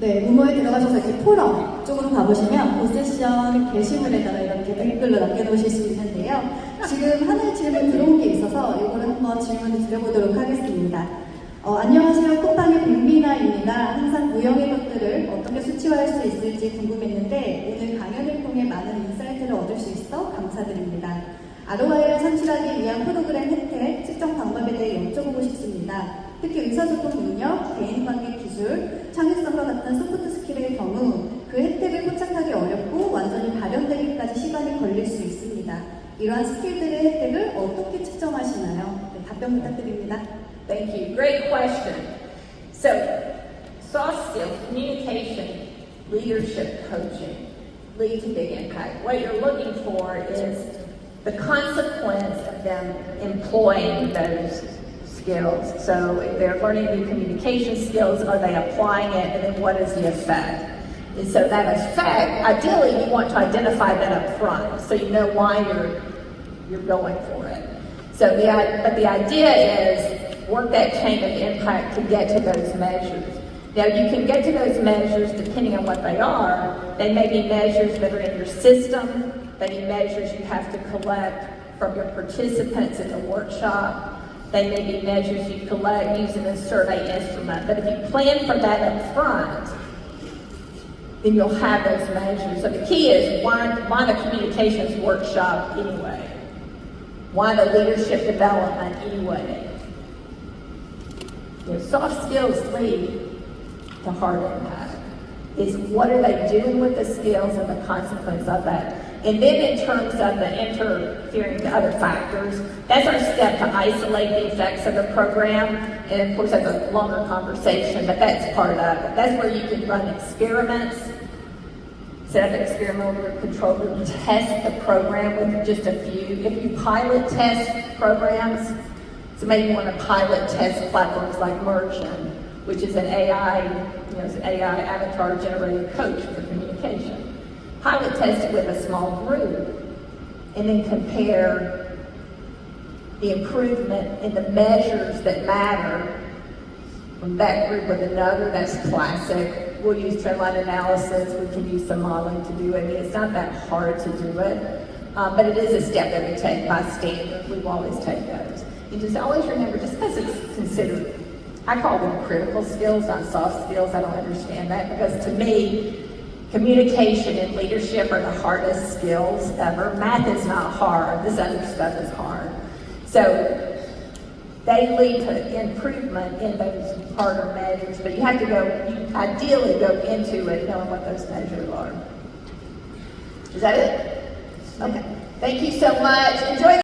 네, 우모에 들어가셔서 이렇게 포럼 쪽으로 가보시면 그 세션 게시물에다가 이렇게 댓글로 남겨놓으실 수 있는데요. 지금 하나의 질문 들어온 게 있어서 이거를 한번 질문을 드려보도록 하겠습니다. 안녕하세요. 쿠팡의 백미나입니다. 항상 무형의 것들을 어떻게 수치화할 수 있을지 궁금했는데 오늘 강연을 통해 많은 인사이트를 얻을 수 있어 감사드립니다. ROI를 산출하기 위한 프로그램 혜택, 측정 방법에 대해 여쭤보고 싶습니다. 특히 의사소통 능력, 대인관계 기술, 창의성과 같은 소프트 스킬의 경우 그 혜택을 포착하기 어렵고 완전히 발현되기까지 시간이 걸릴 수 있습니다. 이러한 스킬들의 혜택을 어떻게 측정하시나요? 네, 답변 부탁드립니다. Thank you. Great question. So, soft skills, communication, leadership, coaching, lead to big impact. What you're looking for is the consequence of them employing those skills. So if they're learning new communication skills, are they applying it, and then what is the effect? And so that effect, ideally you want to identify that up front so you know why you're going for it. So but the idea is work that chain of impact to get to those measures. Now you can get to those measures depending on what they are. They may be measures that are in your system, they may be measures you have to collect from your participants in the workshop. They may be measures you collect using a survey instrument. But if you plan for that up front, then you'll have those measures. So the key is why the communications workshop anyway? Why the leadership development anyway? Soft skills lead to hard impact. Is what are they doing with the skills and the consequence of that? And then in terms of the interfering to other factors, that's our step to isolate the effects of the program. And of course that's a longer conversation, but that's part of it. That's where you can run experiments, set up an experimental control group, test the program with just a few. If you pilot test programs, so maybe you want to pilot test platforms like Merchant, which is an AI avatar generated coach for communication. Pilot test it with a small group and then compare the improvement in the measures that matter from that group with another. That's classic. We'll use trend line analysis. We can use some modeling to do it. I mean, it's not that hard to do it, but it is a step that we take by standard. We will always take those. And just always remember, just because it's considered, I call them critical skills, not soft skills. I don't understand that because to me, communication and leadership are the hardest skills ever. Math is not hard. This other stuff is hard. So they lead to improvement in those harder measures, but you have to ideally go into it knowing what those measures are. Is that it? Okay. Thank you so much. Enjoy.